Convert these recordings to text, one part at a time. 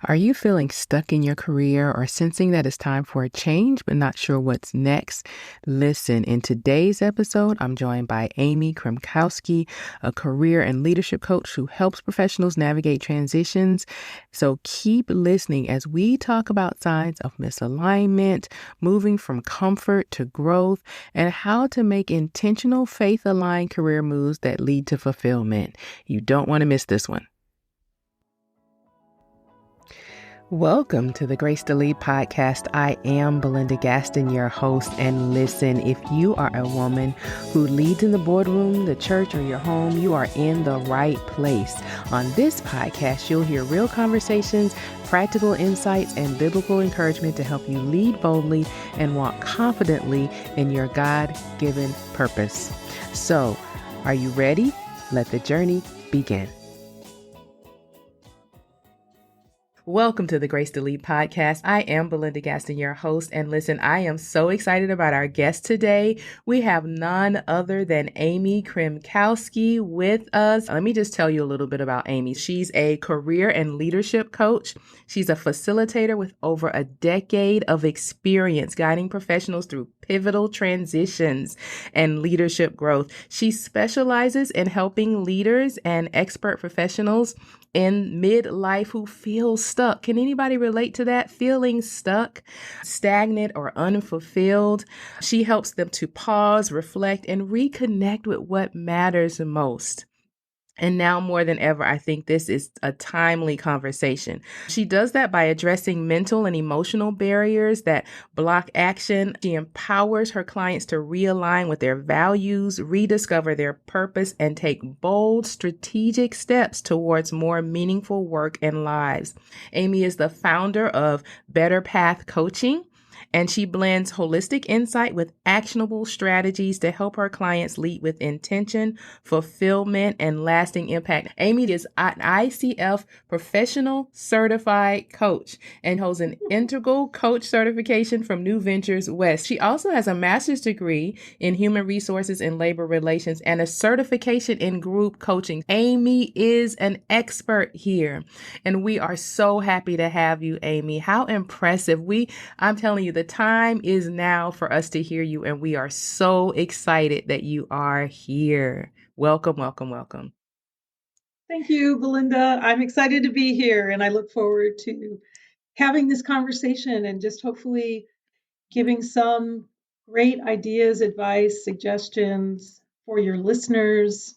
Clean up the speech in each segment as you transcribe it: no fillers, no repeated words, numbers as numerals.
Are you feeling stuck in your career or sensing that it's time for a change but not sure what's next? Listen, in today's episode, I'm joined by Amy Krymkowski, a career and leadership coach who helps professionals navigate transitions. So keep listening as we talk about signs of misalignment, moving from comfort to growth, and how to make intentional faith-aligned career moves that lead to fulfillment. You don't want to miss this one. Welcome to the Grace to Lead podcast. I am Belinda Gaston, your host. And listen, if you are a woman who leads in the boardroom, the church, or your home, you are in the right place. On this podcast, you'll hear real conversations, practical insights, and biblical encouragement to help you lead boldly and walk confidently in your God-given purpose. So, are you ready? Let the journey begin. Welcome to the Grace to Lead podcast. I am Belinda Gaston, your host. And listen, I am so excited about our guest today. We have none other than Amy Krymkowski with us. Let me just tell you a little bit about Amy. She's a career and leadership coach. She's a facilitator with over a decade of experience guiding professionals through pivotal transitions and leadership growth. She specializes in helping leaders and expert professionals in midlife who feel stuck. Can anybody relate to that? Feeling stuck, stagnant, or unfulfilled? She helps them to pause, reflect, and reconnect with what matters most. And now more than ever, I think this is a timely conversation. She does that by addressing mental and emotional barriers that block action. She empowers her clients to realign with their values, rediscover their purpose, and take bold, strategic steps towards more meaningful work and lives. Amy is the founder of Better Path Coaching, and she blends holistic insight with actionable strategies to help her clients lead with intention, fulfillment, and lasting impact. Amy is an ICF professional certified coach and holds an integral coach certification from New Ventures West. She also has a master's degree in human resources and labor relations and a certification in group coaching. Amy is an expert here, and we are so happy to have you, Amy. How impressive. I'm telling you, the time is now for us to hear you, and we are so excited that you are here. Welcome, welcome, welcome. Thank you, Belinda. I'm excited to be here, and I look forward to having this conversation and just hopefully giving some great ideas, advice, suggestions for your listeners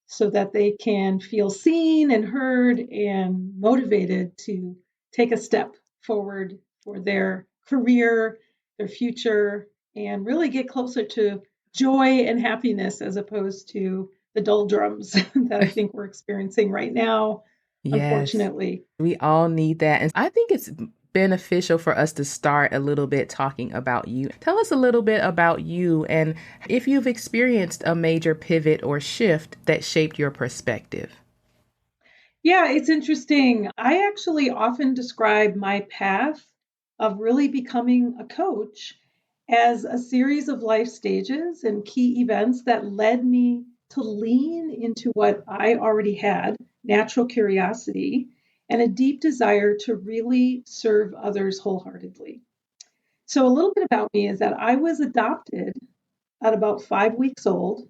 so that they can feel seen and heard and motivated to take a step forward for their career, their future, and really get closer to joy and happiness as opposed to the doldrums that I think we're experiencing right now, unfortunately. We all need that. And I think it's beneficial for us to start a little bit talking about you. Tell us a little bit about you and if you've experienced a major pivot or shift that shaped your perspective. Yeah, it's interesting. I actually often describe my path of really becoming a coach as a series of life stages and key events that led me to lean into what I already had, natural curiosity, and a deep desire to really serve others wholeheartedly. So, a little bit about me is that I was adopted at about 5 weeks old,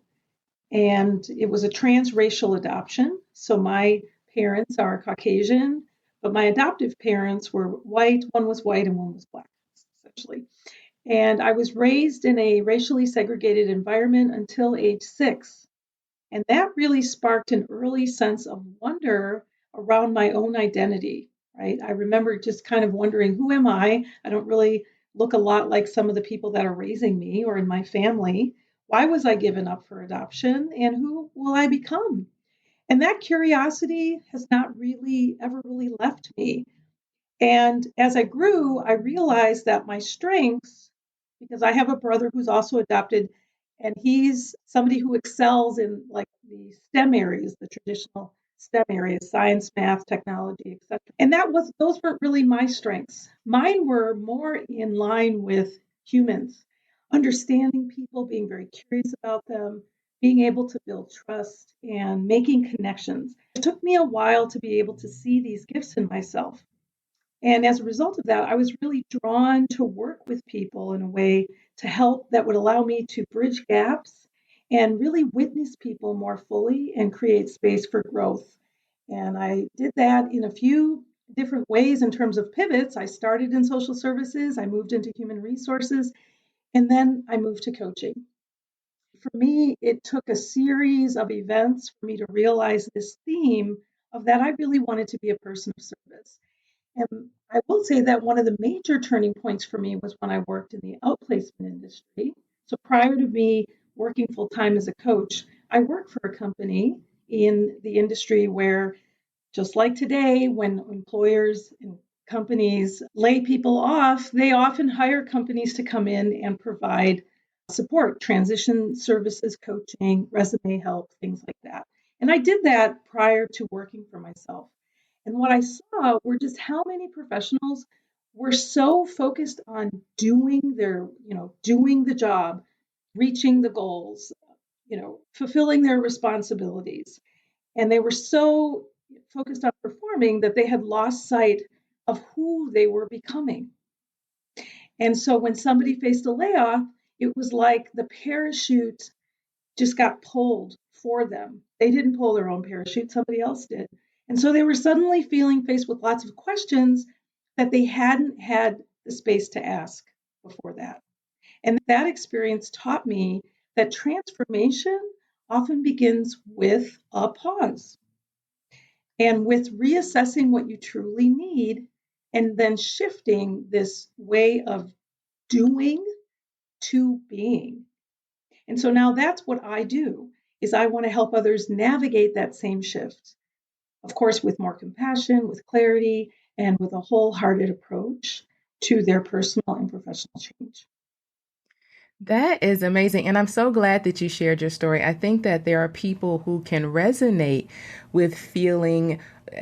and it was a transracial adoption. So, my parents are Caucasian, but my adoptive parents were white. One was white and one was black, essentially. And I was raised in a racially segregated environment until age 6. And that really sparked an early sense of wonder around my own identity, right? I remember just kind of wondering, who am I? I don't really look a lot like some of the people that are raising me or in my family. Why was I given up for adoption? And who will I become? And that curiosity has not really ever really left me. And as I grew, I realized that my strengths, because I have a brother who's also adopted, and he's somebody who excels in like the STEM areas, the traditional STEM areas, science, math, technology, etc. And those weren't really my strengths. Mine were more in line with humans, understanding people, being very curious about them, being able to build trust and making connections. It took me a while to be able to see these gifts in myself. And as a result of that, I was really drawn to work with people in a way to help that would allow me to bridge gaps and really witness people more fully and create space for growth. And I did that in a few different ways in terms of pivots. I started in social services, I moved into human resources, and then I moved to coaching. For me, it took a series of events for me to realize this theme of that I really wanted to be a person of service. And I will say that one of the major turning points for me was when I worked in the outplacement industry. So prior to me working full time as a coach, I worked for a company in the industry where, just like today, when employers and companies lay people off, they often hire companies to come in and provide support, transition services, coaching, resume help, things like that. And I did that prior to working for myself. And what I saw were just how many professionals were so focused on doing the job, reaching the goals, fulfilling their responsibilities. And they were so focused on performing that they had lost sight of who they were becoming. And so when somebody faced a layoff, it was like the parachute just got pulled for them. They didn't pull their own parachute, somebody else did. And so they were suddenly feeling faced with lots of questions that they hadn't had the space to ask before that. And that experience taught me that transformation often begins with a pause and with reassessing what you truly need and then shifting this way of doing to being. And so now that's what I do is I want to help others navigate that same shift. Of course, with more compassion, with clarity, and with a wholehearted approach to their personal and professional change. That is amazing. And I'm so glad that you shared your story. I think that there are people who can resonate with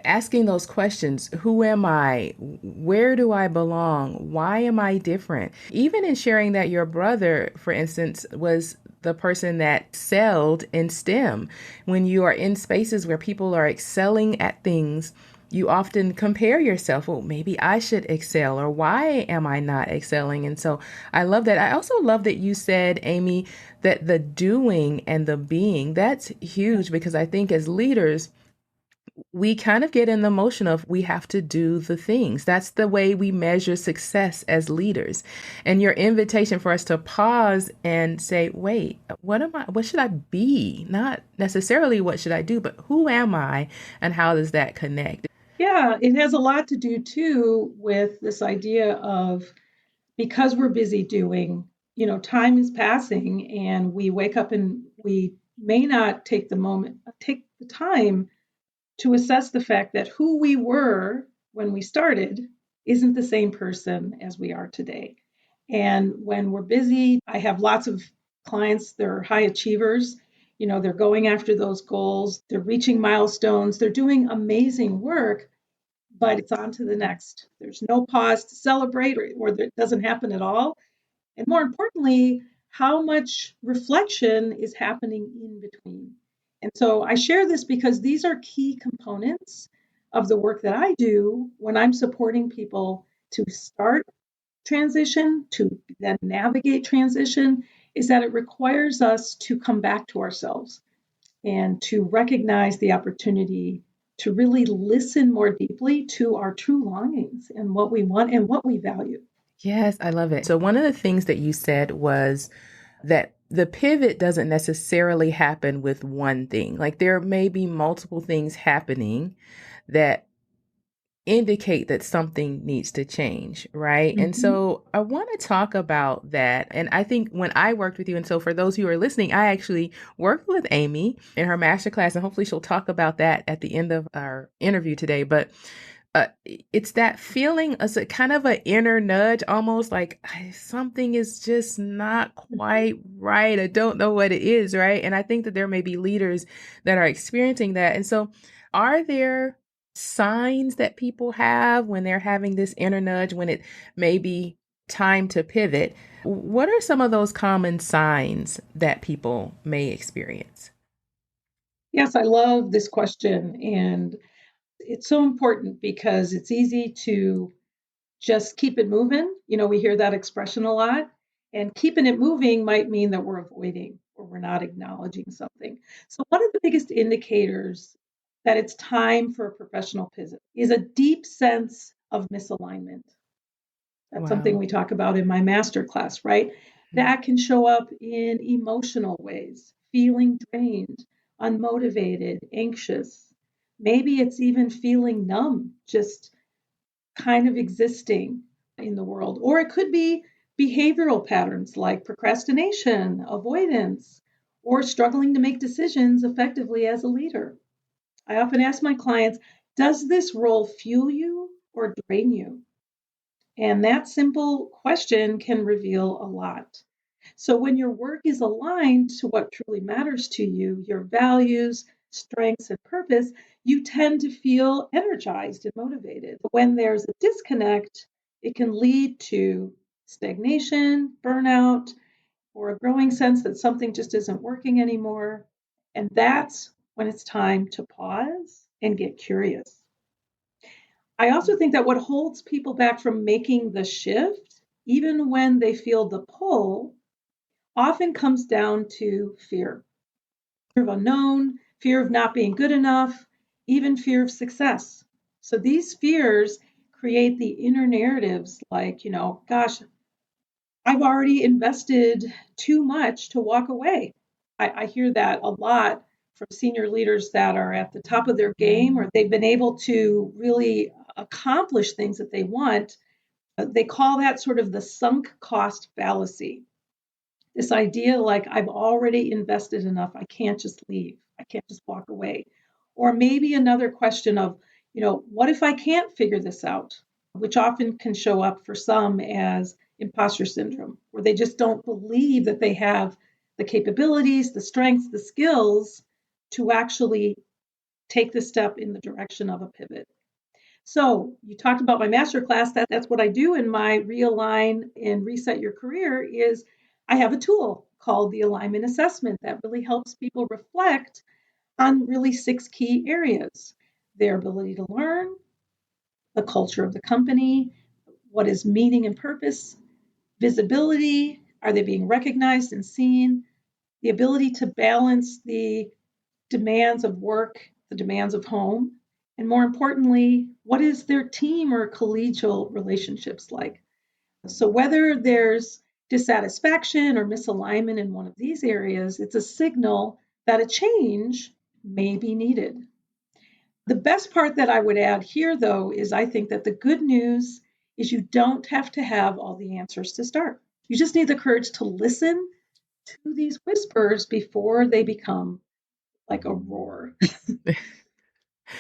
asking those questions. Who am I? Where do I belong? Why am I different? Even in sharing that your brother, for instance, was the person that excelled in STEM. When you are in spaces where people are excelling at things, you often compare yourself. Well, maybe I should excel, or why am I not excelling? And so I love that. I also love that you said, Amy, that the doing and the being, that's huge because I think as leaders, we kind of get in the motion of we have to do the things. That's the way we measure success as leaders. And your invitation for us to pause and say, wait, what should I be? Not necessarily what should I do, but who am I and how does that connect? Yeah, it has a lot to do too with this idea of because we're busy doing, time is passing and we wake up and we may not take the time to assess the fact that who we were when we started isn't the same person as we are today. And when we're busy, I have lots of clients, they're high achievers. They're going after those goals, they're reaching milestones, they're doing amazing work, but it's on to the next. There's no pause to celebrate, or it doesn't happen at all. And more importantly, how much reflection is happening in between. And so I share this because these are key components of the work that I do when I'm supporting people to start transition, to then navigate transition, is that it requires us to come back to ourselves and to recognize the opportunity to really listen more deeply to our true longings and what we want and what we value. Yes, I love it. So, one of the things that you said was that the pivot doesn't necessarily happen with one thing. Like, there may be multiple things happening that indicate that something needs to change, right? And Mhm. so I want to talk about that. And I think when I worked with you, and so for those who are listening, I actually worked with Amy in her masterclass, and hopefully she'll talk about that at the end of our interview today. But uh, it's that feeling as a kind of an inner nudge, almost like something is just not quite right. I don't know what it is, right? And I think that there may be leaders that are experiencing that. And so, are there signs that people have when they're having this inner nudge, when it may be time to pivot? What are some of those common signs that people may experience? Yes, I love this question. And it's so important because it's easy to just keep it moving. We hear that expression a lot. And keeping it moving might mean that we're avoiding or we're not acknowledging something. So, one of the biggest indicators that it's time for a professional pivot is a deep sense of misalignment. That's something Wow. we talk about in my master class, right? That can show up in emotional ways, feeling drained, unmotivated, anxious. Maybe it's even feeling numb, just kind of existing in the world. Or it could be behavioral patterns like procrastination, avoidance, or struggling to make decisions effectively as a leader. I often ask my clients, does this role fuel you or drain you? And that simple question can reveal a lot. So, when your work is aligned to what truly matters to you, your values, strengths, and purpose, you tend to feel energized and motivated. When there's a disconnect, it can lead to stagnation, burnout, or a growing sense that something just isn't working anymore. And that's when it's time to pause and get curious. I also think that what holds people back from making the shift, even when they feel the pull, often comes down to fear of unknown, fear of not being good enough, even fear of success. So these fears create the inner narratives like, gosh, I've already invested too much to walk away. I hear that a lot from senior leaders that are at the top of their game or they've been able to really accomplish things that they want. They call that sort of the sunk cost fallacy. This idea like I've already invested enough, I can't just leave, I can't just walk away. Or maybe another question of, what if I can't figure this out? Which often can show up for some as imposter syndrome, where they just don't believe that they have the capabilities, the strengths, the skills to actually take the step in the direction of a pivot. So you talked about my master class. That's what I do in my Realign and Reset Your Career is I have a tool called the alignment assessment that really helps people reflect on really 6 key areas: their ability to learn, the culture of the company, what is meaning and purpose, visibility, are they being recognized and seen, the ability to balance the demands of work, the demands of home, and more importantly, what is their team or collegial relationships like? So, whether there's dissatisfaction or misalignment in one of these areas, it's a signal that a change may be needed. The best part that I would add here, though, is I think that the good news is you don't have to have all the answers to start. You just need the courage to listen to these whispers before they become like a roar.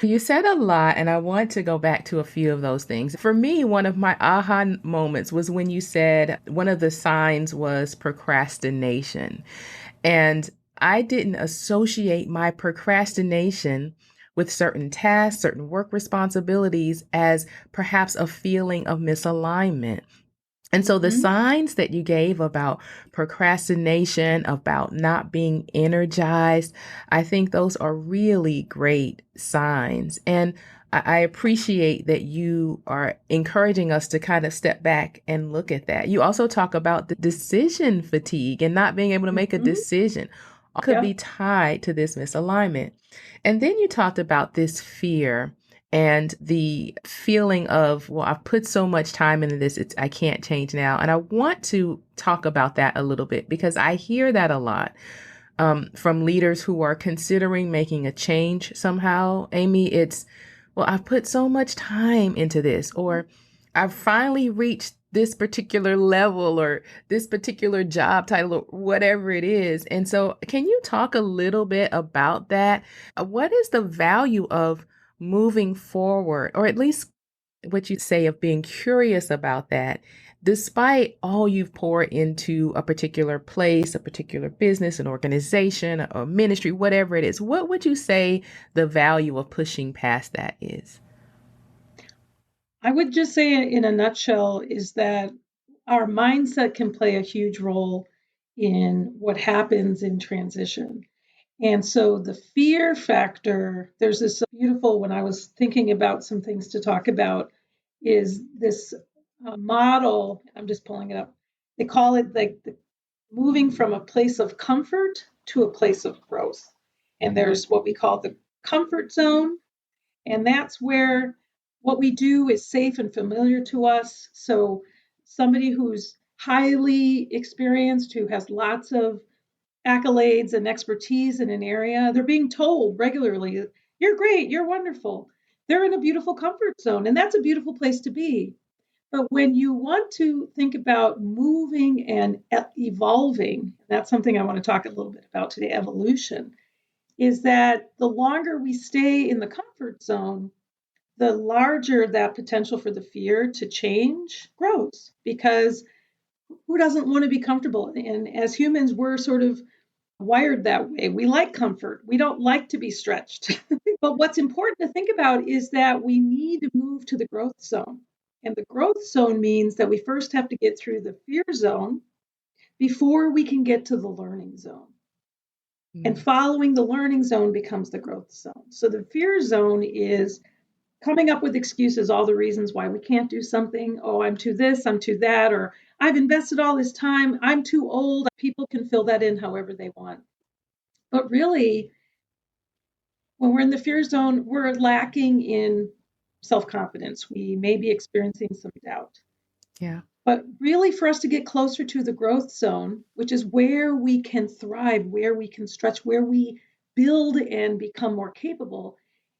You said a lot, and I want to go back to a few of those things. For me, one of my aha moments was when you said one of the signs was procrastination. And I didn't associate my procrastination with certain tasks, certain work responsibilities as perhaps a feeling of misalignment. And so the Mhm. signs that you gave about procrastination, about not being energized, I think those are really great signs. And I appreciate that you are encouraging us to kind of step back and look at that. You also talk about the decision fatigue and not being able to make a Mhm. decision could Yeah. be tied to this misalignment. And then you talked about this fear and the feeling of, well, I've put so much time into this, I can't change now. And I want to talk about that a little bit because I hear that a lot from leaders who are considering making a change somehow. Amy, it's, well, I've put so much time into this, or I've finally reached this particular level or this particular job title or whatever it is. And so, can you talk a little bit about that? What is the value of moving forward, or at least what you say of being curious about that, despite all you've poured into a particular place, a particular business, an organization, a ministry, whatever it is? What would you say the value of pushing past that is? I would just say in a nutshell is that our mindset can play a huge role in what happens in transition. And so the fear factor, there's this beautiful, when I was thinking about some things to talk about, is this model. I'm just pulling it up. They call it like the moving from a place of comfort to a place of growth. And there's what we call the comfort zone. And that's where what we do is safe and familiar to us. So somebody who's highly experienced, who has lots of accolades and expertise in an area, they're being told regularly, you're great, you're wonderful. They're in a beautiful comfort zone, and that's a beautiful place to be. But when you want to think about moving and evolving, that's something I want to talk a little bit about today, evolution, is that the longer we stay in the comfort zone, the larger that potential for the fear to change grows, because who doesn't want to be comfortable? And as humans, we're sort of wired that way. We like comfort. We don't like to be stretched. But what's important to think about is that we need to move to the growth zone. And the growth zone means that we first have to get through the fear zone before we can get to the learning zone. And following the learning zone becomes the growth zone. So the fear zone is coming up with excuses, all the reasons why we can't do something. Oh, I'm too this, I'm too that, or I've invested all this time, I'm too old. People can fill that in however they want. But really, when we're in the fear zone, we're lacking in self confidence. We may be experiencing some doubt. Yeah. But really, for us to get closer to the growth zone, which is where we can thrive, where we can stretch, where we build and become more capable,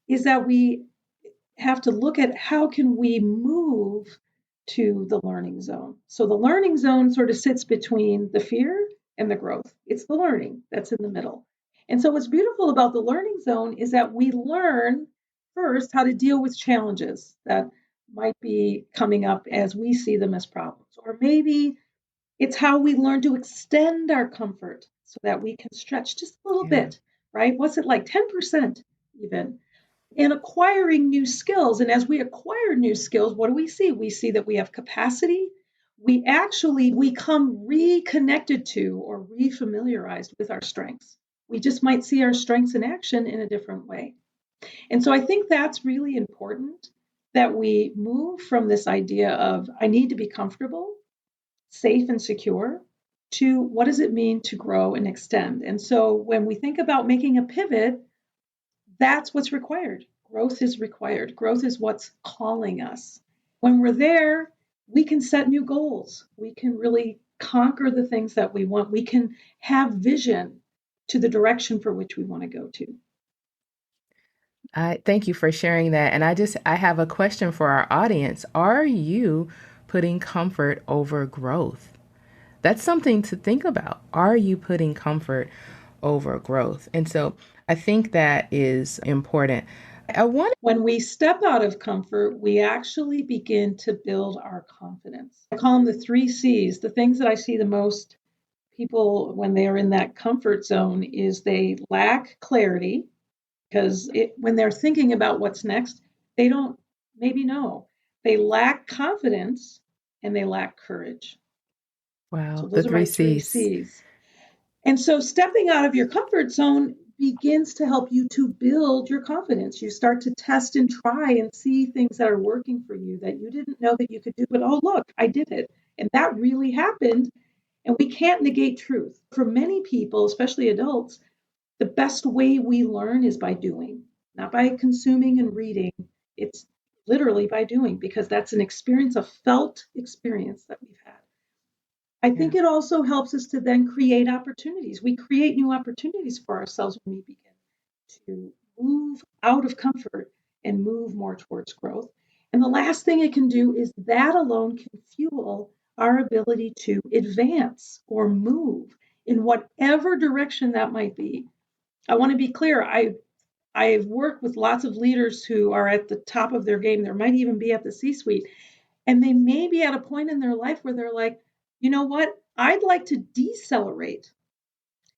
is that we have to look at how can we move to the learning zone. So the learning zone sort of sits between the fear and the growth. It's the learning that's in the middle. And so what's beautiful about the learning zone is that we learn first how to deal with challenges that might be coming up as we see them as problems. Or maybe it's how we learn to extend our comfort so that we can stretch just a little Yeah. bit, right? What's it like? 10% even. And acquiring new skills. And as we acquire new skills, what do we see? We see that we have capacity. We actually become reconnected to or refamiliarized with our strengths. We just might see our strengths in action in a different way. And so I think that's really important, that we move from this idea of I need to be comfortable, safe, and secure to what does it mean to grow and extend. And so when we think about making a pivot, that's what's required. Growth is required. Growth is what's calling us. When we're there, we can set new goals. We can really conquer the things that we want. We can have vision to the direction for which we want to go to. I thank you for sharing that. And I have a question for our audience. Are you putting comfort over growth? That's something to think about. Are you putting comfort over growth? And so I think that is important. I want When we step out of comfort, we actually begin to build our confidence. I call them the three C's. The things that I see the most people when they are in that comfort zone is they lack clarity, because when they're thinking about what's next, they don't maybe know. They lack confidence and they lack courage. So wow, the those are three my three C's. C's. And so stepping out of your comfort zone begins to help you to build your confidence. You start to test and try and see things that are working for you that you didn't know that you could do, but oh, look, I did it. And that really happened. And we can't negate truth. For many people, especially adults, the best way we learn is by doing, not by consuming and reading. It's literally by doing, because that's an experience, a felt experience that we've had. I Yeah. think it also helps us to then create opportunities. We create new opportunities for ourselves when we begin to move out of comfort and move more towards growth. And the last thing it can do is that alone can fuel our ability to advance or move in whatever direction that might be. I want to be clear. I've worked with lots of leaders who are at the top of their game. There might even be at the C-suite, and they may be at a point in their life where they're like, you know what? I'd like to decelerate.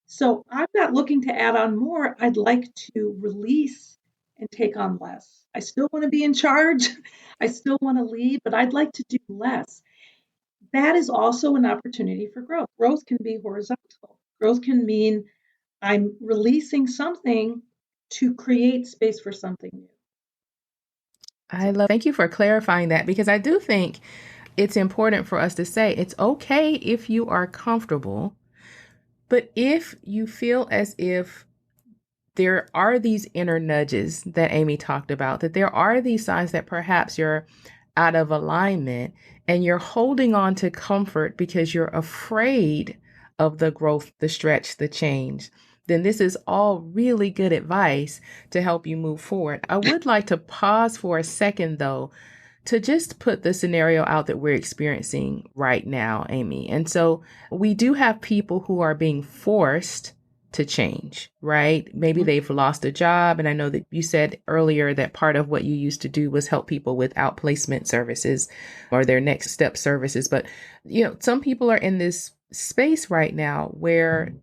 So I'm not looking to add on more. I'd like to release and take on less. I still want to be in charge. I still want to lead, but I'd like to do less. That is also an opportunity for growth. Growth can be horizontal. Growth can mean I'm releasing something to create space for something new. I love, thank you for clarifying that because I do think it's important for us to say it's okay if you are comfortable, but if you feel as if there are these inner nudges that Amy talked about, that there are these signs that perhaps you're out of alignment and you're holding on to comfort because you're afraid of the growth, the stretch, the change, then this is all really good advice to help you move forward. I would like to pause for a second, though, to just put the scenario out that we're experiencing right now, Amy. And so we do have people who are being forced to change, right? Maybe they've lost a job. And I know that you said earlier that part of what you used to do was help people with outplacement services or their next step services. But, some people are in this space right now where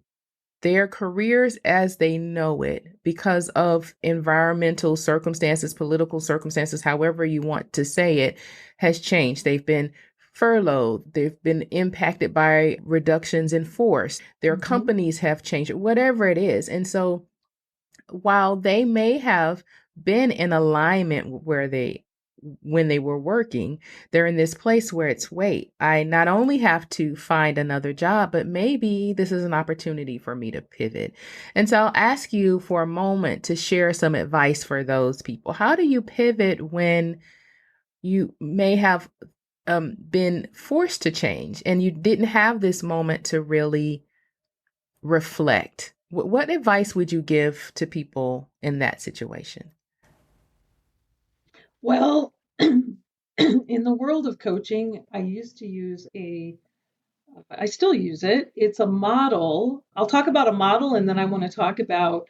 their careers as they know it, because of environmental circumstances, political circumstances, however you want to say it, has changed. They've been furloughed. They've been impacted by reductions in force. Their companies have changed, whatever it is. And so while they may have been in alignment when they were working, they're in this place where it's, wait, I not only have to find another job, but maybe this is an opportunity for me to pivot. And so I'll ask you for a moment to share some advice for those people. How do you pivot when you may have been forced to change and you didn't have this moment to really reflect? What advice would you give to people in that situation? Well, in the world of coaching, I still use it. It's a model. I'll talk about a model and then I want to talk about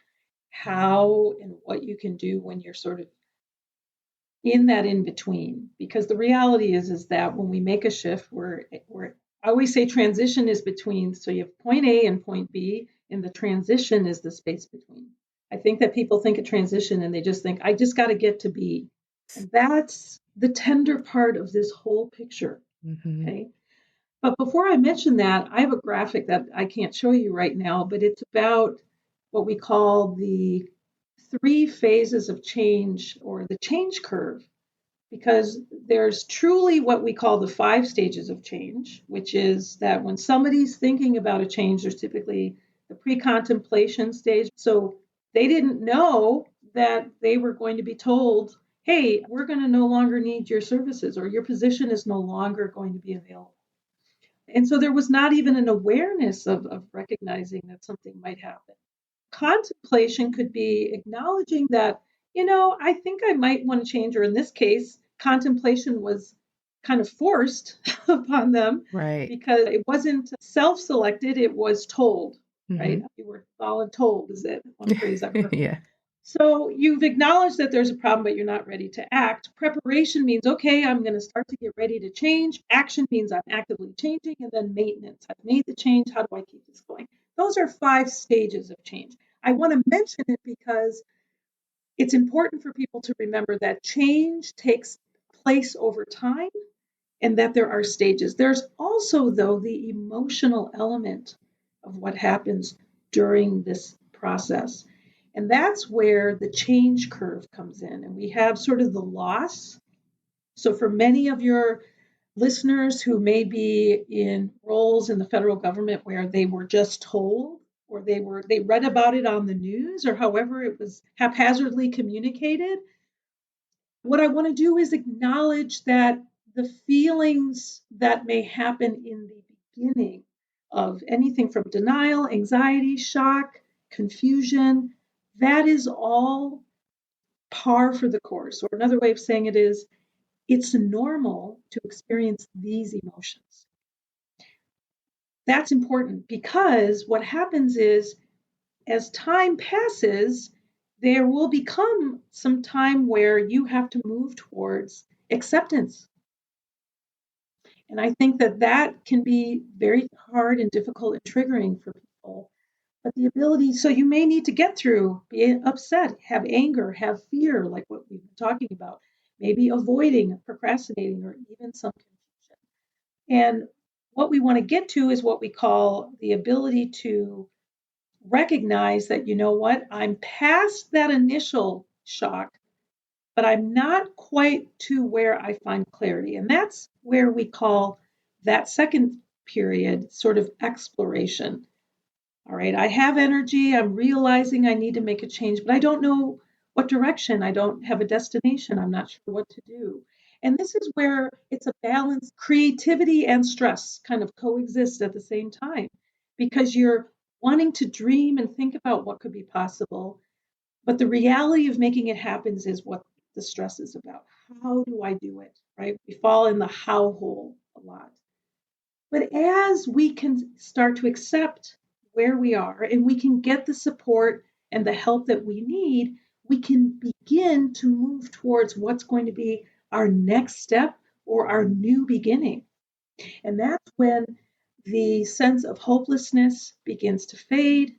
how and what you can do when you're sort of in that in between. Because the reality is that when we make a shift, I always say transition is between. So you have point A and point B, and the transition is the space between. I think that people think of transition and they just think, I just got to get to B. And that's the tender part of this whole picture. Mm-hmm. Okay. But before I mention that, I have a graphic that I can't show you right now, but it's about what we call the 3 phases of change or the change curve, because there's truly what we call the 5 stages of change, which is that when somebody's thinking about a change, there's typically the pre-contemplation stage. So they didn't know that they were going to be told, hey, we're going to no longer need your services, or your position is no longer going to be available. And so there was not even an awareness of recognizing that something might happen. Contemplation could be acknowledging that, I think I might want to change, or in this case, contemplation was kind of forced upon them Right. because it wasn't self-selected, it was told, right? Mm-hmm. You were told is it one phrase I've heard. Yeah. So you've acknowledged that there's a problem, but you're not ready to act. Preparation means, okay, I'm going to start to get ready to change. Action means I'm actively changing. And then maintenance. I've made the change. How do I keep this going? Those are 5 stages of change. I want to mention it because it's important for people to remember that change takes place over time and that there are stages. There's also, though, the emotional element of what happens during this process. And that's where the change curve comes in. And we have sort of the loss. So, for many of your listeners who may be in roles in the federal government where they were just told, or they read about it on the news, or however it was haphazardly communicated, what I want to do is acknowledge that the feelings that may happen in the beginning of anything from denial, anxiety, shock, confusion, that is all par for the course. Or another way of saying it is, it's normal to experience these emotions. That's important because what happens is, as time passes, there will become some time where you have to move towards acceptance. And I think that that can be very hard and difficult and triggering for people. But the ability, so you may need to get through, be upset, have anger, have fear, like what we've been talking about, maybe avoiding, procrastinating, or even some confusion. And what we want to get to is what we call the ability to recognize that, you know what, I'm past that initial shock. but I'm not quite to where I find clarity. And that's where we call that second period sort of exploration. All right, I have energy. I'm realizing I need to make a change, but I don't know what direction. I don't have a destination. I'm not sure what to do. And this is where it's a balance. Creativity and stress kind of coexist at the same time because you're wanting to dream and think about what could be possible. But the reality of making it happen is what the stress is about. How do I do it? Right? We fall in the how hole a lot. But as we can start to accept where we are and we can get the support and the help that we need, we can begin to move towards what's going to be our next step or our new beginning. And that's when the sense of hopelessness begins to fade.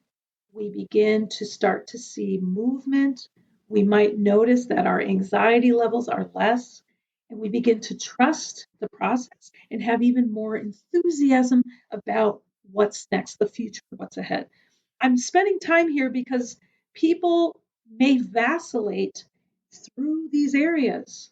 We begin to start to see movement. We might notice that our anxiety levels are less, and we begin to trust the process and have even more enthusiasm about what's next, the future, what's ahead. I'm spending time here because people may vacillate through these areas,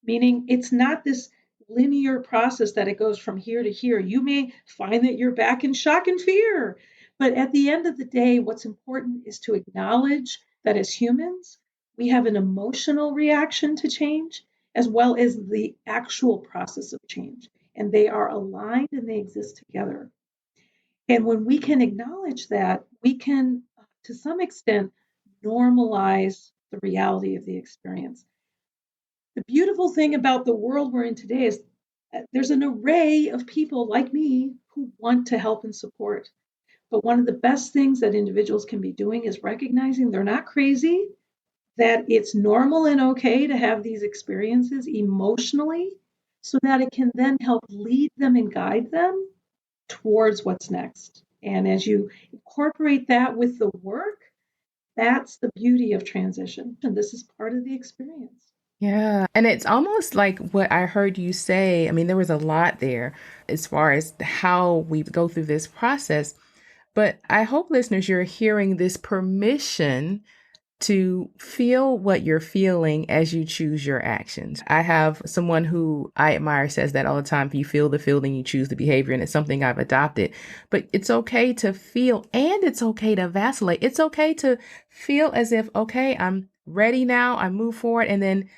meaning it's not this linear process that it goes from here to here. You may find that you're back in shock and fear. But at the end of the day, what's important is to acknowledge that as humans, we have an emotional reaction to change as well as the actual process of change. And they are aligned and they exist together. And when we can acknowledge that, we can, to some extent, normalize the reality of the experience. The beautiful thing about the world we're in today is there's an array of people like me who want to help and support. But one of the best things that individuals can be doing is recognizing they're not crazy, that it's normal and okay to have these experiences emotionally, so that it can then help lead them and guide them towards what's next. And as you incorporate that with the work, that's the beauty of transition. And this is part of the experience. Yeah. And it's almost like what I heard you say. I mean, there was a lot there as far as how we go through this process. But I hope listeners, you're hearing this permission to feel what you're feeling as you choose your actions. I have someone who I admire says that all the time. If you feel the feeling, you choose the behavior, and it's something I've adopted. But it's okay to feel and it's okay to vacillate. It's okay to feel as if, okay, I'm ready now, I move forward, and then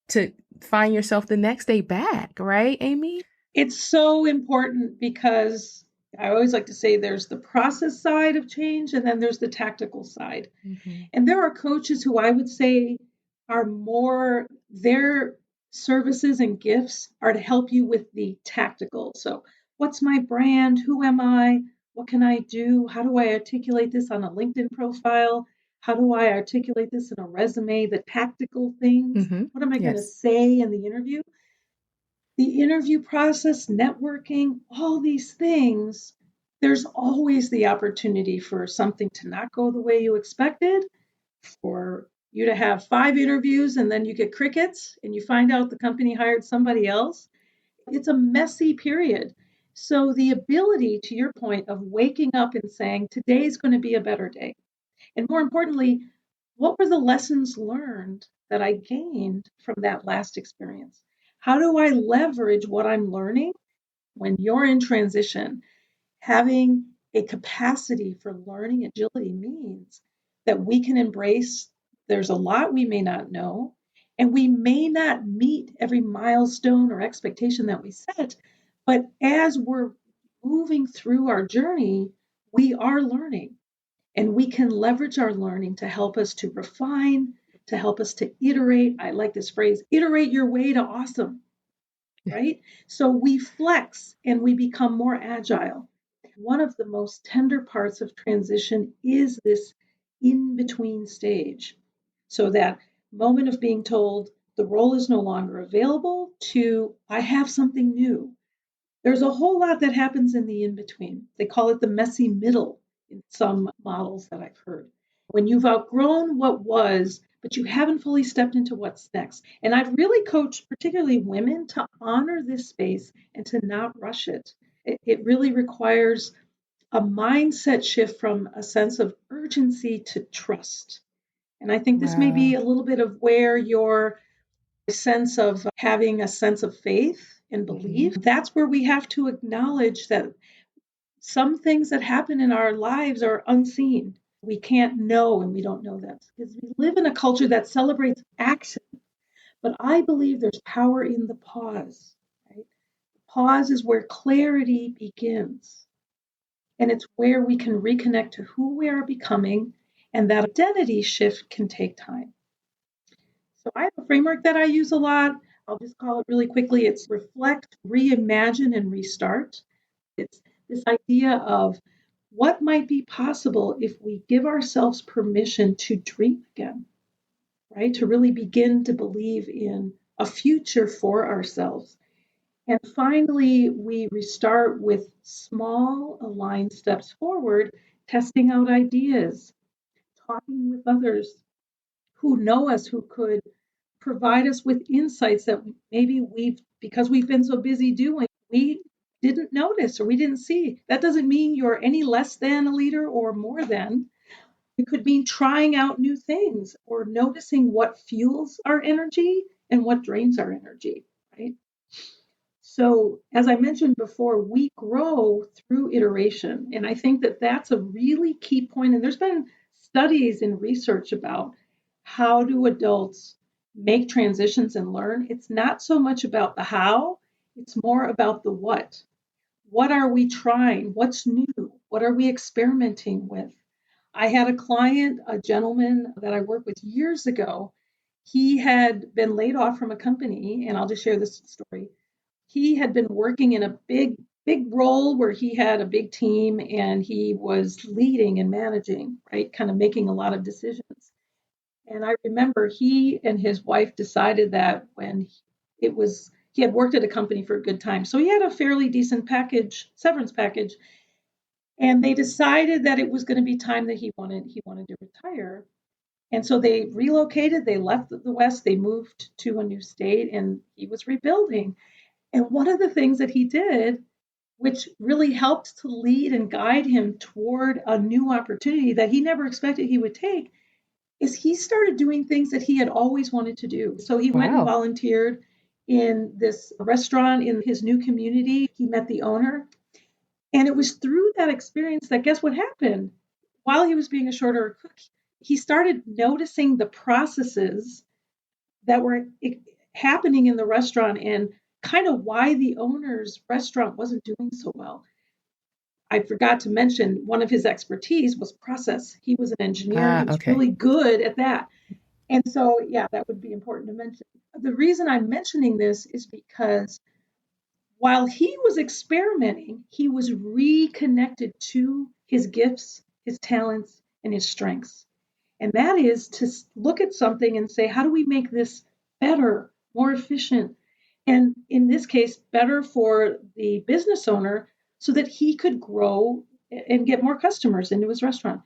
to find yourself the next day back, right, Amy? It's so important because I always like to say there's the process side of change and then there's the tactical side. Mm-hmm. And there are coaches who I would say are more, their services and gifts are to help you with the tactical. So, what's my brand? Who am I? What can I do? How do I articulate this on a LinkedIn profile? How do I articulate this in a resume? The tactical things. Mm-hmm. What am I going to Yes. say in the interview? The interview process, networking, all these things, there's always the opportunity for something to not go the way you expected, for you to have 5 interviews and then you get crickets and you find out the company hired somebody else. It's a messy period. So, the ability, to your point, of waking up and saying, today's going to be a better day. And more importantly, what were the lessons learned that I gained from that last experience? How do I leverage what I'm learning when you're in transition? Having a capacity for learning agility means that we can embrace there's a lot we may not know, and we may not meet every milestone or expectation that we set. But as we're moving through our journey, we are learning, and we can leverage our learning to help us to refine, to help us to iterate. I like this phrase, iterate your way to awesome, right? So we flex and we become more agile. One of the most tender parts of transition is this in between stage. So that moment of being told the role is no longer available to I have something new. There's a whole lot that happens in the in between. They call it the messy middle in some models that I've heard. When you've outgrown what was, but you haven't fully stepped into what's next. And I've really coached particularly women to honor this space and to not rush it. It really requires a mindset shift from a sense of urgency to trust. And I think this may be Wow. a little bit of where your sense of having a sense of faith and belief. That's where we have to acknowledge that some things that happen in our lives are unseen. We can't know, and we don't know that because we live in a culture that celebrates action. But I believe there's power in the pause. Right? Pause is where clarity begins. And it's where we can reconnect to who we are becoming, and that identity shift can take time. So I have a framework that I use a lot. I'll just call it really quickly. It's reflect, reimagine, and restart. It's this idea of what might be possible if we give ourselves permission to dream again, right? To really begin to believe in a future for ourselves. And finally, we restart with small aligned steps forward, testing out ideas, talking with others who know us, who could provide us with insights that maybe because we've been so busy doing, we didn't notice or we didn't see. That doesn't mean you're any less than a leader or more than. It could mean trying out new things or noticing what fuels our energy and what drains our energy, right? So, as I mentioned before, we grow through iteration. And I think that that's a really key point. And there's been studies and research about how do adults make transitions and learn. It's not so much about the how, it's more about the what. What are we trying? What's new? What are we experimenting with? I had a client, a gentleman that I worked with years ago. He had been laid off from a company, and I'll just share this story. He had been working in a big role where he had a big team and he was leading and managing, right? Kind of making a lot of decisions. And I remember he and his wife decided that when he had worked at a company for a good time. So he had a fairly decent severance package. And they decided that it was going to be time that he wanted to retire. And so they relocated, they left the West, they moved to a new state, and he was rebuilding. And one of the things that he did, which really helped to lead and guide him toward a new opportunity that he never expected he would take, is he started doing things that he had always wanted to do. So he went and volunteered in this restaurant in his new community. He met the owner. And it was through that experience that guess what happened? While he was being a short order cook, he started noticing the processes that were happening in the restaurant and kind of why the owner's restaurant wasn't doing so well. I forgot to mention one of his expertise was process. He was an engineer. He was really good at that. And so, yeah, that would be important to mention. The reason I'm mentioning this is because while he was experimenting, he was reconnected to his gifts, his talents, and his strengths. And that is to look at something and say, how do we make this better, more efficient? And in this case, better for the business owner so that he could grow and get more customers into his restaurant.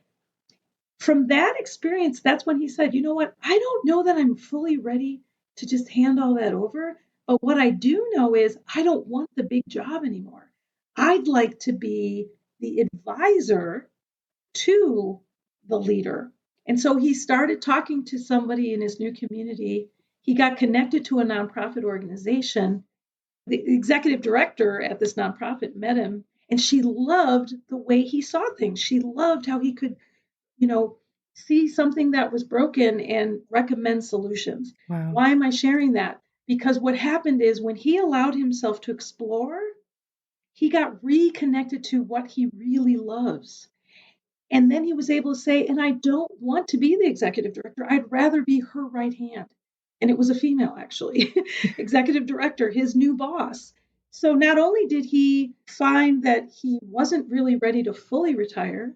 From that experience, that's when he said, you know what? I don't know that I'm fully ready to just hand all that over. But what I do know is I don't want the big job anymore. I'd like to be the advisor to the leader. And so he started talking to somebody in his new community. He got connected to a nonprofit organization. The executive director at this nonprofit met him, and she loved the way he saw things. She loved how he could, see something that was broken and recommend solutions. Wow. Why am I sharing that? Because what happened is when he allowed himself to explore, he got reconnected to what he really loves. And then he was able to say, and I don't want to be the executive director. I'd rather be her right hand. And it was a female, actually, executive director, his new boss. So not only did he find that he wasn't really ready to fully retire,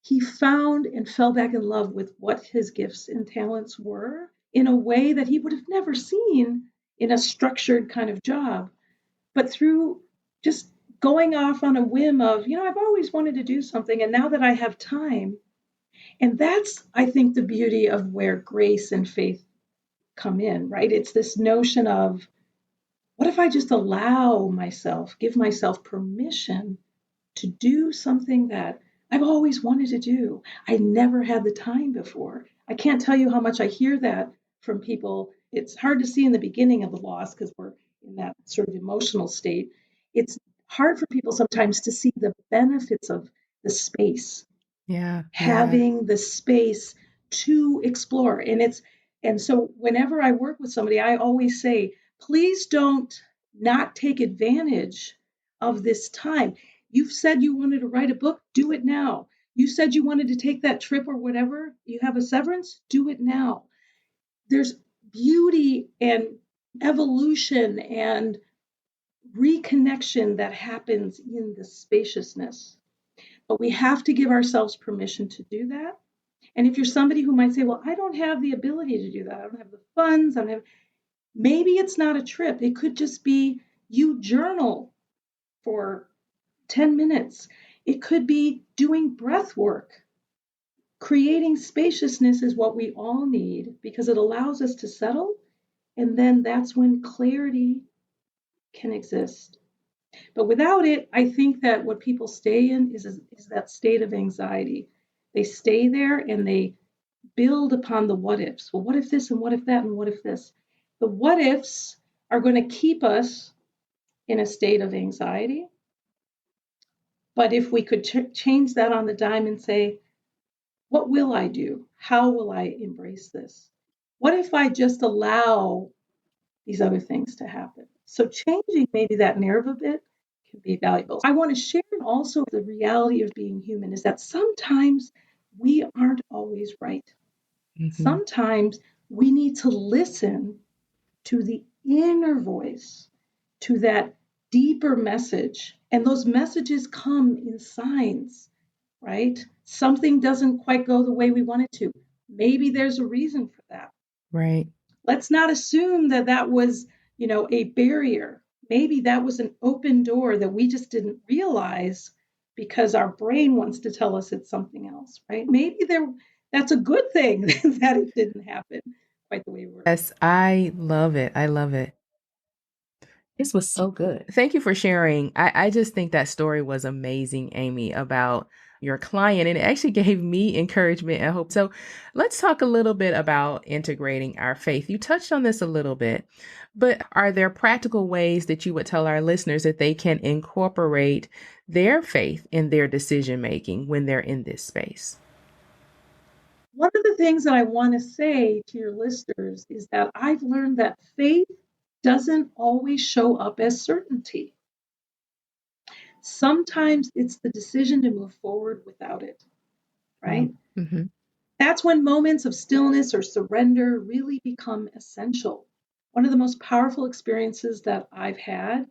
he found and fell back in love with what his gifts and talents were in a way that he would have never seen in a structured kind of job. But through just going off on a whim of, I've always wanted to do something, and now that I have time. And that's, I think, the beauty of where grace and faith come in, right? It's this notion of, what if I just give myself permission to do something that I've always wanted to do? I never had the time before. I can't tell you how much I hear that from people, it's hard to see in the beginning of the loss because we're in that sort of emotional state. It's hard for people sometimes to see the benefits of the space, Yeah. Yeah. having the space to explore. And so whenever I work with somebody, I always say, please don't not take advantage of this time. You've said you wanted to write a book, do it now. You said you wanted to take that trip or whatever, you have a severance, do it now. There's beauty and evolution and reconnection that happens in the spaciousness. But we have to give ourselves permission to do that. And if you're somebody who might say, well, I don't have the ability to do that, I don't have the funds, I don't have, maybe it's not a trip. It could just be you journal for 10 minutes. It could be doing breath work. Creating spaciousness is what we all need because it allows us to settle. And then that's when clarity can exist. But without it, I think that what people stay in is that state of anxiety. They stay there and they build upon the what ifs. Well, what if this and what if that and what if this? The what ifs are going to keep us in a state of anxiety. But if we could change that on the dime and say, what will I do? How will I embrace this? What if I just allow these other things to happen? So changing maybe that narrative a bit can be valuable. I want to share also the reality of being human is that sometimes we aren't always right. Mm-hmm. Sometimes we need to listen to the inner voice, to that deeper message. And those messages come in signs, right? Something doesn't quite go the way we want it to. Maybe there's a reason for that. Right. Let's not assume that that was, a barrier. Maybe that was an open door that we just didn't realize because our brain wants to tell us it's something else, right? Maybe that's a good thing that it didn't happen quite the way we were. Yes, I love it. I love it. This was so good. Thank you for sharing. I just think that story was amazing, Amy, about your client. And it actually gave me encouragement and hope. So let's talk a little bit about integrating our faith. You touched on this a little bit, but are there practical ways that you would tell our listeners that they can incorporate their faith in their decision making when they're in this space? One of the things that I want to say to your listeners is that I've learned that faith doesn't always show up as certainty. Sometimes it's the decision to move forward without it, Wow. right? Mm-hmm. That's when moments of stillness or surrender really become essential. One of the most powerful experiences that I've had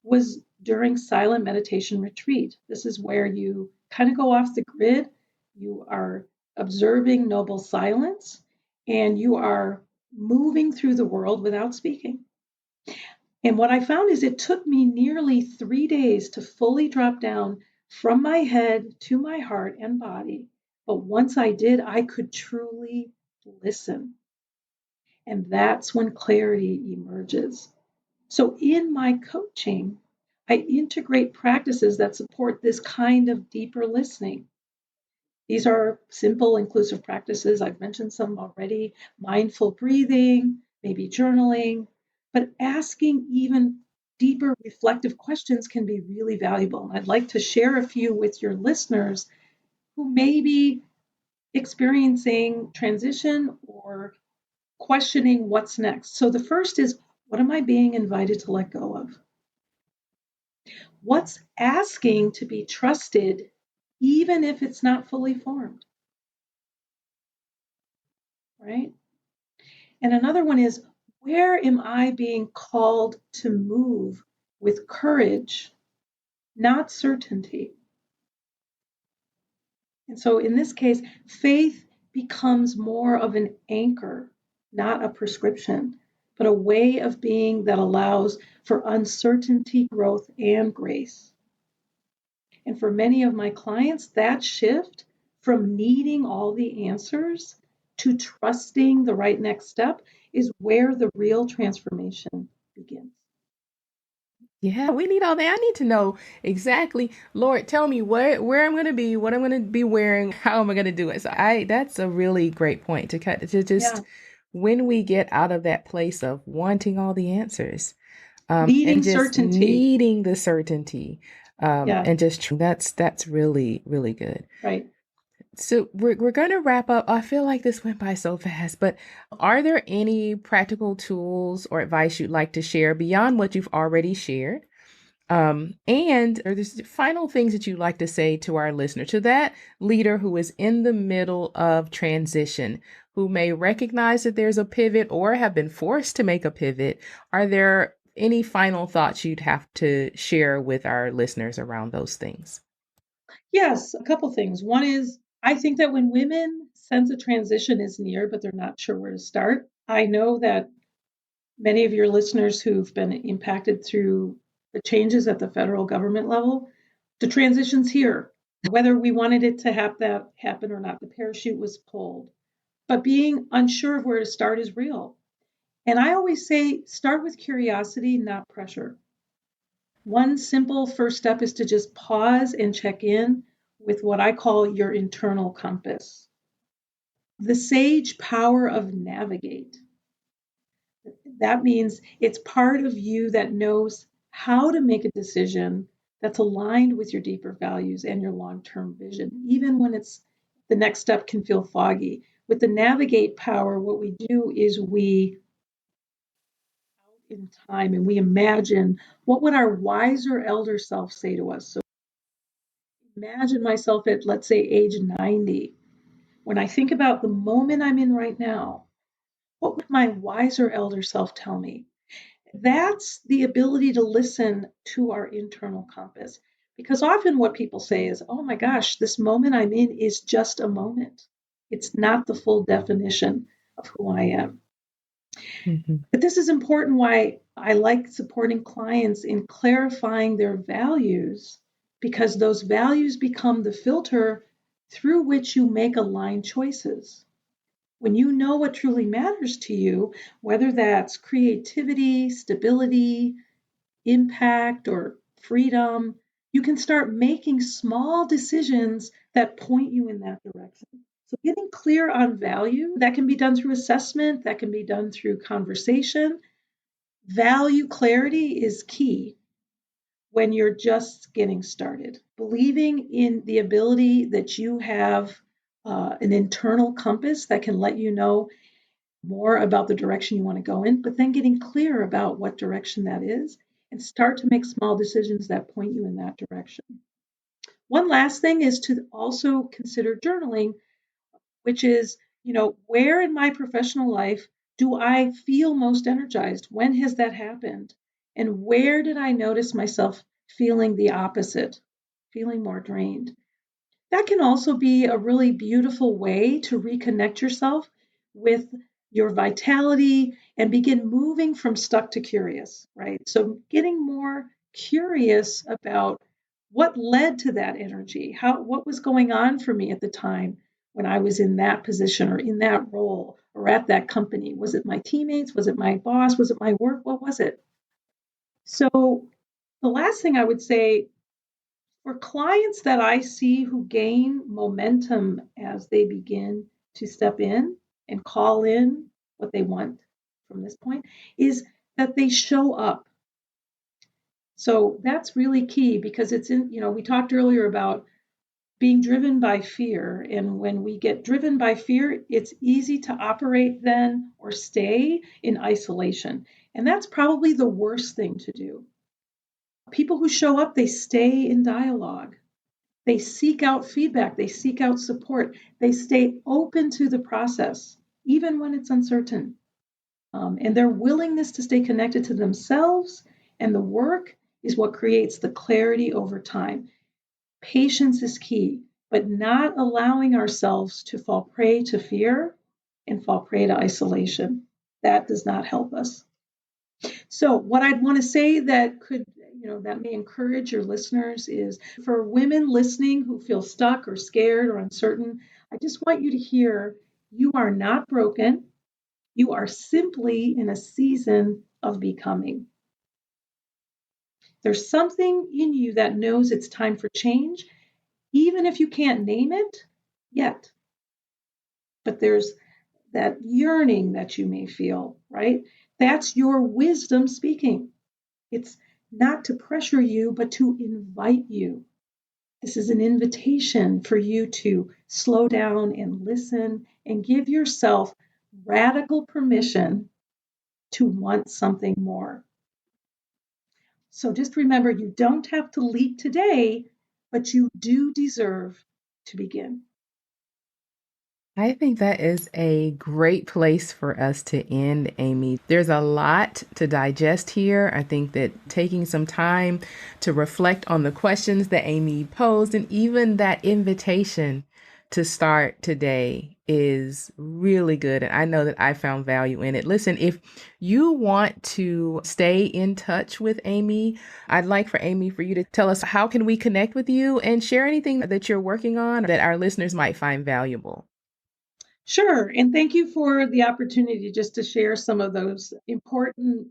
was during silent meditation retreat. This is where you kind of go off the grid. You are observing noble silence and you are moving through the world without speaking. And what I found is it took me nearly 3 days to fully drop down from my head to my heart and body. But once I did, I could truly listen. And that's when clarity emerges. So in my coaching, I integrate practices that support this kind of deeper listening. These are simple, inclusive practices. I've mentioned some already: mindful breathing, maybe journaling, but asking even deeper reflective questions can be really valuable. And I'd like to share a few with your listeners who may be experiencing transition or questioning what's next. So the first is, what am I being invited to let go of? What's asking to be trusted, even if it's not fully formed, right? And another one is, where am I being called to move with courage, not certainty? And so in this case, faith becomes more of an anchor, not a prescription, but a way of being that allows for uncertainty, growth, and grace. And for many of my clients, that shift from needing all the answers to trusting the right next step is where the real transformation begins. Yeah, we need all that. I need to know exactly, Lord, tell me where I'm going to be, what I'm going to be wearing, how am I going to do it. So I that's a really great point to cut to just Yeah. when we get out of that place of wanting all the answers, and Needing just certainty. needing the certainty, Yeah, and just that's really really good. right. So we're going to wrap up. I feel like this went by so fast, but are there any practical tools or advice you'd like to share beyond what you've already shared? And are there final things that you'd like to say to our listener, to that leader who is in the middle of transition, who may recognize that there's a pivot or have been forced to make a pivot? Are there any final thoughts you'd have to share with our listeners around those things? Yes, a couple things. One is I think that when women sense a transition is near, but they're not sure where to start, I know that many of your listeners who've been impacted through the changes at the federal government level, the transition's here. Whether we wanted it to have that happen or not, the parachute was pulled. But being unsure of where to start is real. And I always say start with curiosity, not pressure. One simple first step is to just pause and check in with what I call your internal compass. The sage power of navigate. That means it's part of you that knows how to make a decision that's aligned with your deeper values and your long term vision, even when it's the next step can feel foggy. With the navigate power, what we do is we out in time and we imagine what would our wiser elder self say to us. So imagine myself at, let's say, age 90. When I think about the moment I'm in right now, what would my wiser elder self tell me? That's the ability to listen to our internal compass. Because often what people say is, oh my gosh, this moment I'm in is just a moment. It's not the full definition of who I am. Mhm. But this is important why I like supporting clients in clarifying their values, because those values become the filter through which you make aligned choices. When you know what truly matters to you, whether that's creativity, stability, impact, or freedom, you can start making small decisions that point you in that direction. So, getting clear on value, that can be done through assessment, that can be done through conversation. Value clarity is key when you're just getting started. Believing in the ability that you have an internal compass that can let you know more about the direction you want to go in, but then getting clear about what direction that is and start to make small decisions that point you in that direction. One last thing is to also consider journaling, which is, where in my professional life do I feel most energized? When has that happened? And where did I notice myself feeling the opposite, feeling more drained? That can also be a really beautiful way to reconnect yourself with your vitality and begin moving from stuck to curious, right? So getting more curious about what led to that energy, what was going on for me at the time when I was in that position or in that role or at that company. Was it my teammates? Was it my boss? Was it my work? What was it? So the last thing I would say for clients that I see who gain momentum as they begin to step in and call in what they want from this point is that they show up. So that's really key because we talked earlier about being driven by fear. And when we get driven by fear, it's easy to operate then or stay in isolation. And that's probably the worst thing to do. People who show up, they stay in dialogue. They seek out feedback, they seek out support, they stay open to the process, even when it's uncertain. And their willingness to stay connected to themselves and the work is what creates the clarity over time. Patience is key, but not allowing ourselves to fall prey to fear and fall prey to isolation. That does not help us. So, what I'd want to say that may encourage your listeners is for women listening who feel stuck or scared or uncertain, I just want you to hear you are not broken. You are simply in a season of becoming. There's something in you that knows it's time for change, even if you can't name it yet. But there's that yearning that you may feel, right? That's your wisdom speaking. It's not to pressure you, but to invite you. This is an invitation for you to slow down and listen and give yourself radical permission to want something more. So just remember, you don't have to leap today, but you do deserve to begin. I think that is a great place for us to end, Amy. There's a lot to digest here. I think that taking some time to reflect on the questions that Amy posed and even that invitation to start today is really good. And I know that I found value in it. Listen, if you want to stay in touch with Amy, I'd like for Amy for you to tell us how can we connect with you and share anything that you're working on that our listeners might find valuable. Sure. And thank you for the opportunity just to share some of those important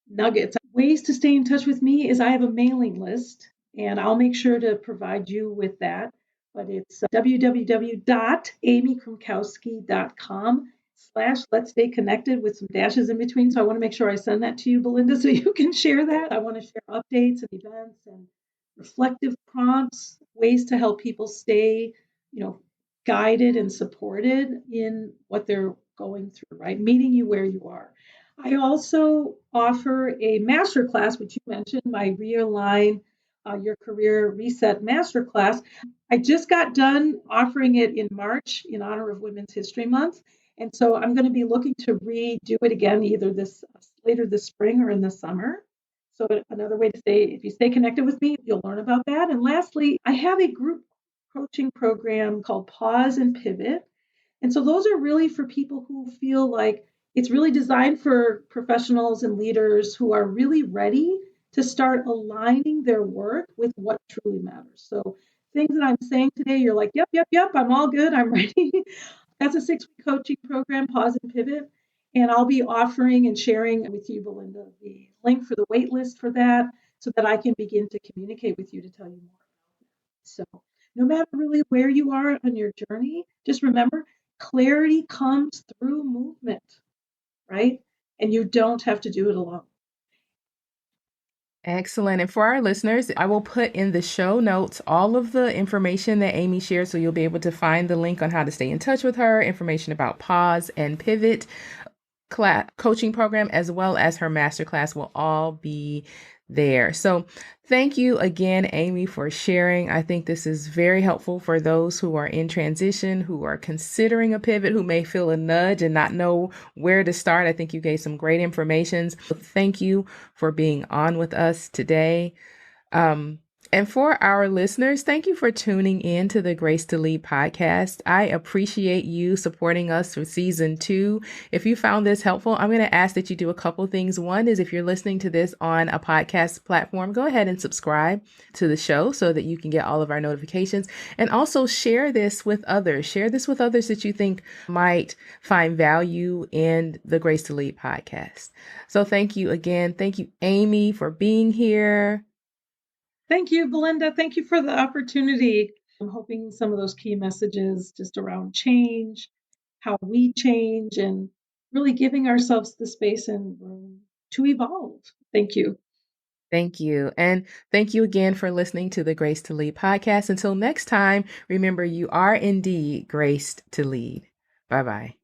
nuggets. Ways to stay in touch with me is I have a mailing list, and I'll make sure to provide you with that. But it's www.amykrymkowski.com/ let's stay connected with some dashes in between. So I want to make sure I send that to you, Belinda, so you can share that. I want to share updates and events and reflective prompts, ways to help people stay, you know, guided and supported in what they're going through, right? Meeting you where you are. I also offer a masterclass, which you mentioned, my Realign Your Career Reset Masterclass. I just got done offering it in March in honor of Women's History Month. And so I'm going to be looking to redo it again, either this later this spring or in the summer. So another way to stay, if you stay connected with me, you'll learn about that. And lastly, I have a group coaching program called Pause and Pivot. And so those are really for people who feel like it's really designed for professionals and leaders who are really ready to start aligning their work with what truly matters. So things that I'm saying today, you're like, yep, yep, yep, I'm all good, I'm ready. That's a 6-week coaching program, Pause and Pivot. And I'll be offering and sharing with you, Belinda, the link for the wait list for that so that I can begin to communicate with you to tell you more. So no matter really where you are on your journey, just remember clarity comes through movement, right? And you don't have to do it alone. Excellent. And for our listeners, I will put in the show notes all of the information that Amy shared. So you'll be able to find the link on how to stay in touch with her, information about Pause and Pivot coaching program, as well as her masterclass will all be there. So thank you again, Amy, for sharing. I think this is very helpful for those who are in transition, who are considering a pivot, who may feel a nudge and not know where to start. I think you gave some great information. So thank you for being on with us today. And for our listeners, thank you for tuning in to the Grace to Lead podcast. I appreciate you supporting us for season 2. If you found this helpful, I'm going to ask that you do a couple things. One is if you're listening to this on a podcast platform, go ahead and subscribe to the show so that you can get all of our notifications. And also share this with others. Share this with others that you think might find value in the Grace to Lead podcast. So thank you again. Thank you, Amy, for being here. Thank you, Belinda. Thank you for the opportunity. I'm hoping some of those key messages just around change, how we change, and really giving ourselves the space and room to evolve. Thank you. Thank you. And thank you again for listening to the Grace to Lead podcast. Until next time, remember you are indeed graced to lead. Bye bye.